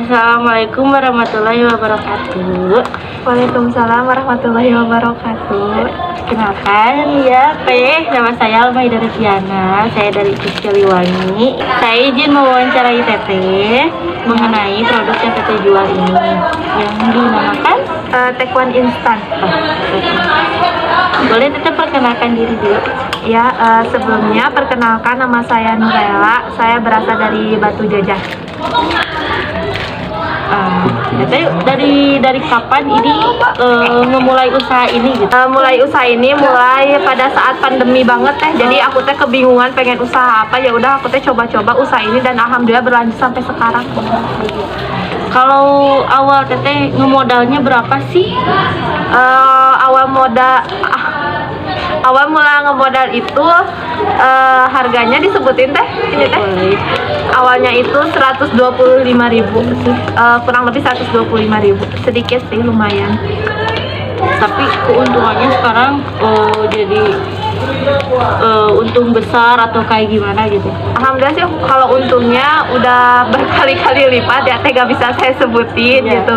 Assalamualaikum warahmatullahi wabarakatuh. Waalaikumsalam warahmatullahi wabarakatuh. Kenalkan ya Teh, nama saya Almaida Retiana. Saya dari Ciliwangi. Saya izin mewawancarai Teteh mengenai produk yang Teteh jual ini yang dinamakan Taekwon instan. Boleh Teteh perkenalkan diri dulu? Ya, sebelumnya perkenalkan nama saya Nurela. Saya berasal dari Batu Jajar. Teteh dari kapan ini memulai usaha ini gitu? Mulai usaha ini mulai pada saat pandemi banget teh. Jadi aku teh kebingungan pengen usaha apa, ya udah aku teh coba-coba usaha ini dan alhamdulillah berlanjut sampai sekarang. Kalau awal Teteh ngemodalnya berapa sih? Awal mula ngemodal itu harganya disebutin teh ini teh. Awalnya itu 125.000 sih, kurang lebih 125.000, sedikit sih, lumayan. Tapi keuntungannya sekarang jadi untung besar atau kayak gimana gitu? Alhamdulillah sih kalau untungnya udah berkali-kali lipat ya, gak bisa saya sebutin gitu.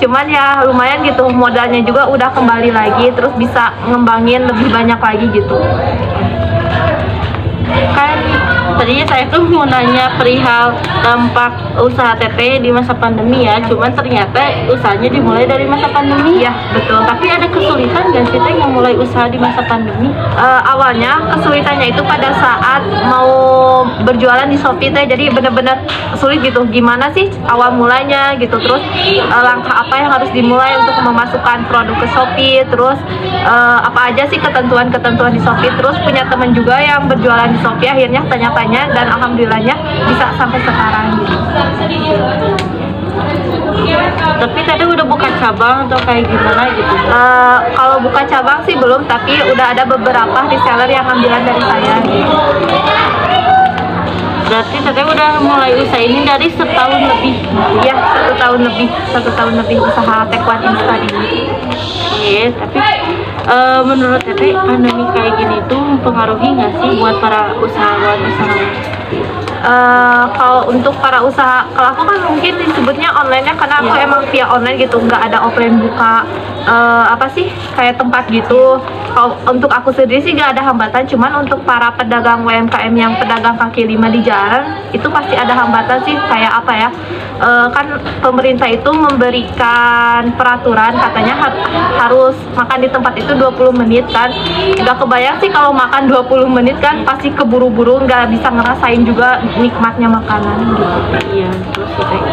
Cuman ya lumayan gitu, modalnya juga udah kembali lagi, terus bisa ngembangin lebih banyak lagi gitu. Kan tadinya saya tuh mau nanya perihal dampak usaha Teteh di masa pandemi ya, cuman ternyata usahanya dimulai dari masa pandemi. Ya betul. Tapi ada kesulitan nggak sih Teh memulai usaha di masa pandemi? Awalnya kesulitannya itu pada saat mau berjualan di Shopee teh, jadi bener-bener sulit gitu. Gimana sih awal mulanya gitu, terus langkah apa yang harus dimulai untuk memasukkan produk ke Shopee, terus apa aja sih ketentuan-ketentuan di Shopee. Terus punya teman juga yang berjualan di Shopee, akhirnya tanya-tanya dan alhamdulillahnya bisa sampai sekarang gitu. Tapi tadi udah buka cabang atau kayak gimana gitu? Kalau buka cabang sih belum, tapi udah ada beberapa reseller yang ambilan dari saya gitu. Berarti Teteh udah mulai usaha ini dari setahun lebih? Iya, satu tahun lebih usaha Taekwon instan ini. Oke, tapi menurut Teteh pandemi kayak gini tuh mempengaruhi nggak sih buat para usahawan? Kalau untuk para usaha, kalau aku kan mungkin disebutnya online-nya karena aku emang via online gitu, nggak ada offline buka apa sih kayak tempat gitu. Kalau untuk aku sendiri sih nggak ada hambatan, cuman untuk para pedagang UMKM yang pedagang kaki lima di jalan itu pasti ada hambatan sih. Kayak apa ya, kan pemerintah itu memberikan peraturan katanya harus makan di tempat itu 20 menit kan. Nggak kebayang sih kalau makan 20 menit kan pasti keburu-buru, nggak bisa ngerasain juga nikmatnya makanan gitu. Iya, terus Teh.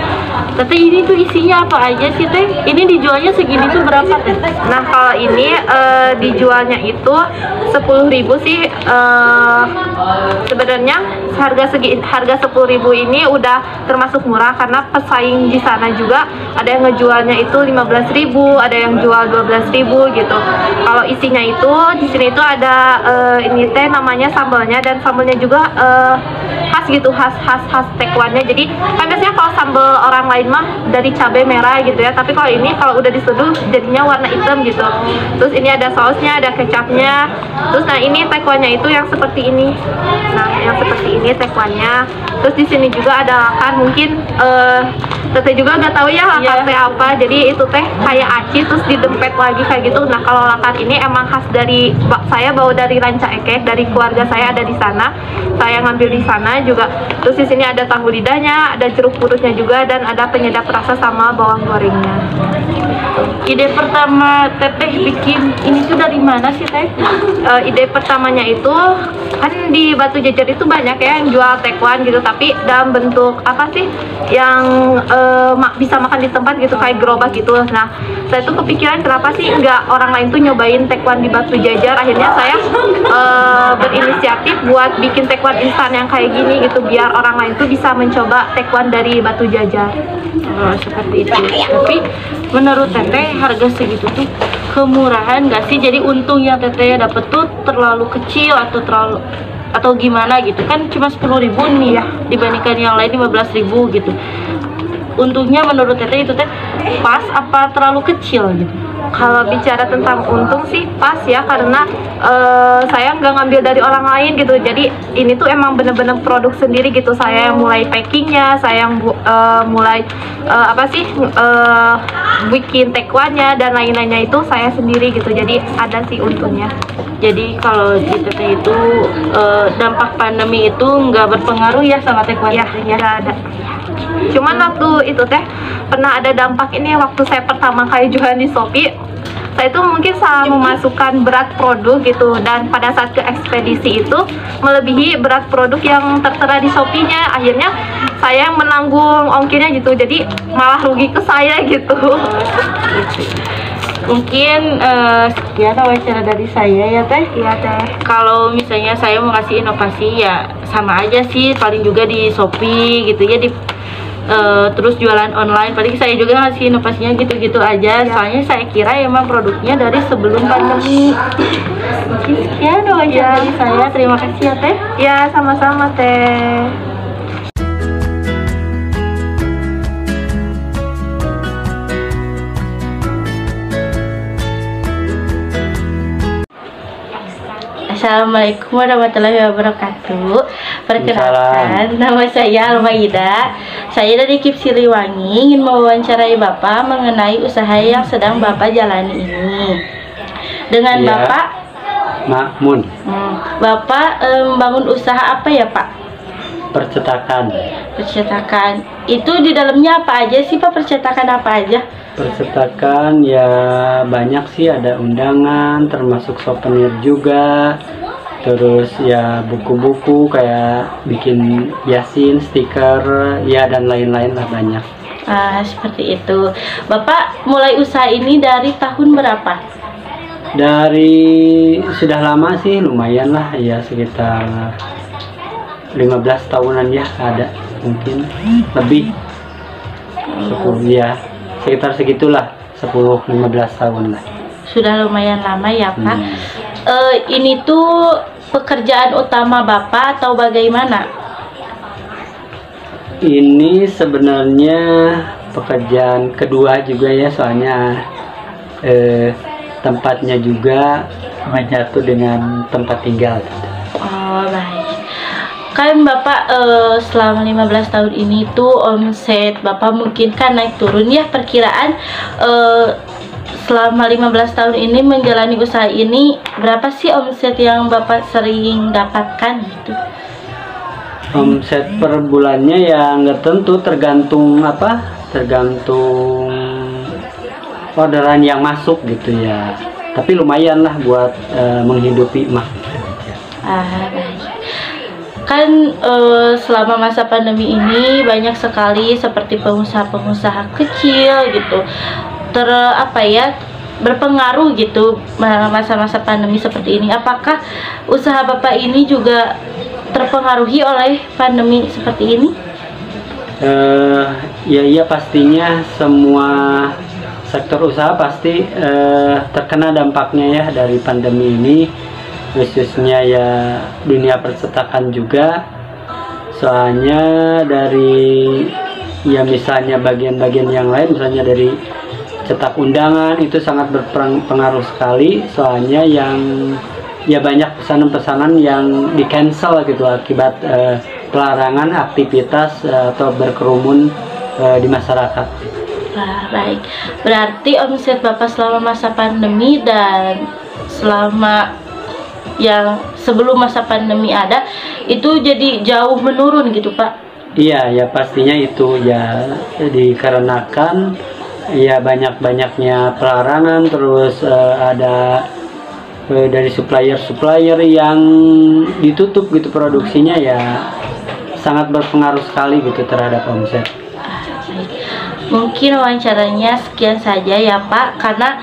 Tapi ini tuh isinya apa aja sih Teh? Ini dijualnya segini tuh berapa Teh? Nah kalau ini dijualnya itu 10.000 sih. Sebenarnya harga 10.000 ini udah termasuk murah karena pesaing di sana juga ada yang ngejualnya itu 15.000, ada yang jual 12.000 gitu. Kalau isinya itu di sini itu ada ini teh namanya sambalnya, dan sambalnya juga khas gitu, khas Taekwonnya. Jadi kan biasanya kalau sambal orang lain mah dari cabai merah gitu ya, tapi kalau ini kalau udah diseduh jadinya warna hitam gitu. Terus ini ada sausnya, ada kecapnya. Terus nah ini Taekwonnya itu yang seperti ini. Nah yang seperti ini Taekwonnya. Terus di sini juga ada lakan, mungkin Teteh juga nggak tahu ya lakan teh apa. Jadi itu teh kayak aci terus didempet lagi kayak gitu. Nah kalau lakan ini emang khas dari saya, bawa dari Ranca Ekek, dari keluarga saya ada di sana. Saya ngambil di sana juga. Terus di sini ada tahu lidahnya, ada jeruk purutnya juga, dan ada penyedap rasa sama bawang gorengnya. Ide pertama Teteh bikin ini tuh dari mana sih Teh? Ide pertamanya itu kan di Batu Jajar itu banyak ya yang jual Taekwon gitu, tapi dalam bentuk apa sih yang bisa makan di tempat gitu, kayak gerobak gitu. Nah saya tuh kepikiran kenapa sih nggak orang lain tuh nyobain Taekwon di Batu Jajar. Akhirnya saya berinisiatif buat bikin Taekwon instan yang kayak gini gitu, biar orang lain tuh bisa mencoba Taekwon dari Batu Jajar. Oh, seperti itu. Tapi menurut Teteh harga segitu tuh kemurahan nggak sih? Jadi untung yang Teteh dapet tuh terlalu kecil atau gimana gitu kan? Cuma 10.000 nih ya, dibandingkan yang lain 15.000 gitu. Untungnya menurut Teteh itu Teh pas apa terlalu kecil gitu? Kalau bicara tentang untung sih pas ya, karena saya nggak ngambil dari orang lain gitu. Jadi ini tuh emang bener-bener produk sendiri gitu. Saya yang mulai packingnya, saya yang mulai bikin tekwanya dan lain-lainnya itu saya sendiri gitu. Jadi ada sih untungnya. Jadi kalau di Teteh itu dampak pandemi itu nggak berpengaruh ya sama tekwan Ya, Teteh ya? nggak ada. Cuman waktu itu teh pernah ada dampak ini waktu saya pertama kali jualan di Shopee. Saya itu mungkin salah memasukkan berat produk gitu, dan pada saat ke ekspedisi itu melebihi berat produk yang tertera di Shopee-nya. Akhirnya saya yang menanggung ongkirnya gitu, jadi malah rugi ke saya gitu. Mungkin sekian wawancara dari saya ya Teh. Iya teh. Kalau misalnya saya mau ngasih inovasi ya sama aja sih, paling juga di Shopee gitu ya, terus jualan online, paling saya juga ngasih inovasinya gitu-gitu aja. Soalnya saya kira emang produknya dari sebelum pandemi. Mungkin sekian wawancara dari saya. Terima kasih ya Teh. Ya, sama-sama teh. Assalamualaikum warahmatullahi wabarakatuh. Perkenalkan, nama saya Almaida. Saya dari KIP Siliwangi ingin mewawancarai Bapak mengenai usaha yang sedang Bapak jalani ini. Dengan Iya. Bapak, Makmun, Bapak membangun usaha apa ya Pak? percetakan. Percetakan. Itu di dalamnya apa aja sih Pak? Percetakan apa aja? Percetakan ya banyak sih, ada undangan, termasuk souvenir juga. Terus ya buku-buku kayak bikin yasin, stiker, ya dan lain-lain lah, banyak. Seperti itu. Bapak mulai usaha ini dari tahun berapa? Dari sudah lama sih, lumayan lah ya, sekitar 15 tahunan ya, ada mungkin lebih 10 ya, sekitar segitulah, 10-15 tahun lah. Sudah lumayan lama ya Pak. Ini tuh pekerjaan utama Bapak atau bagaimana? Ini sebenarnya pekerjaan kedua juga ya, soalnya tempatnya juga menyatu dengan tempat tinggal. Oh baik. Kan Bapak selama 15 tahun ini tuh omset Bapak mungkin kan naik turun ya, perkiraan selama 15 tahun ini menjalani usaha ini berapa sih omset yang Bapak sering dapatkan gitu? Omset per bulannya ya nggak tentu, tergantung tergantung orderan yang masuk gitu ya, tapi lumayan lah buat menghidupi mah. Baik. Kan selama masa pandemi ini banyak sekali seperti pengusaha-pengusaha kecil gitu berpengaruh gitu masa-masa pandemi seperti ini. Apakah usaha Bapak ini juga terpengaruhi oleh pandemi seperti ini? Ya pastinya semua sektor usaha pasti terkena dampaknya ya dari pandemi ini, khususnya ya dunia percetakan juga. Soalnya dari ya misalnya bagian-bagian yang lain, misalnya dari cetak undangan itu sangat berpengaruh sekali, soalnya yang ya banyak pesanan-pesanan yang di cancel gitu akibat pelarangan aktivitas atau berkerumun di masyarakat. Baik, berarti omset Bapak selama masa pandemi dan selama yang sebelum masa pandemi ada itu jadi jauh menurun gitu Pak? Iya ya, pastinya itu ya dikarenakan ya banyak-banyaknya pelarangan, terus ada dari supplier yang ditutup gitu produksinya, ya sangat berpengaruh sekali gitu terhadap omset. Mungkin wawancaranya sekian saja ya Pak, karena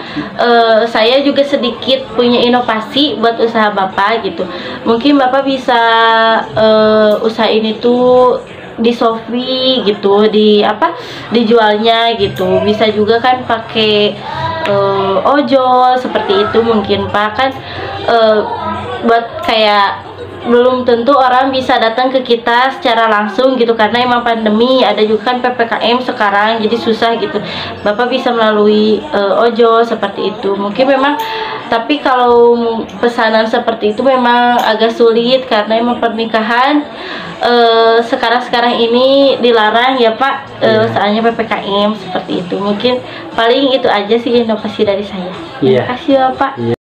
saya juga sedikit punya inovasi buat usaha Bapak gitu. Mungkin Bapak bisa usaha ini tuh di Shopee gitu, dijualnya gitu. Bisa juga kan pakai ojol seperti itu mungkin Pak, kan buat kayak belum tentu orang bisa datang ke kita secara langsung gitu karena emang pandemi, ada juga kan PPKM sekarang jadi susah gitu. Bapak bisa melalui ojol seperti itu mungkin memang, tapi kalau pesanan seperti itu memang agak sulit karena emang pernikahan sekarang ini dilarang ya Pak, soalnya PPKM seperti itu. Mungkin paling itu aja sih inovasi dari saya. Terima kasih Bapak.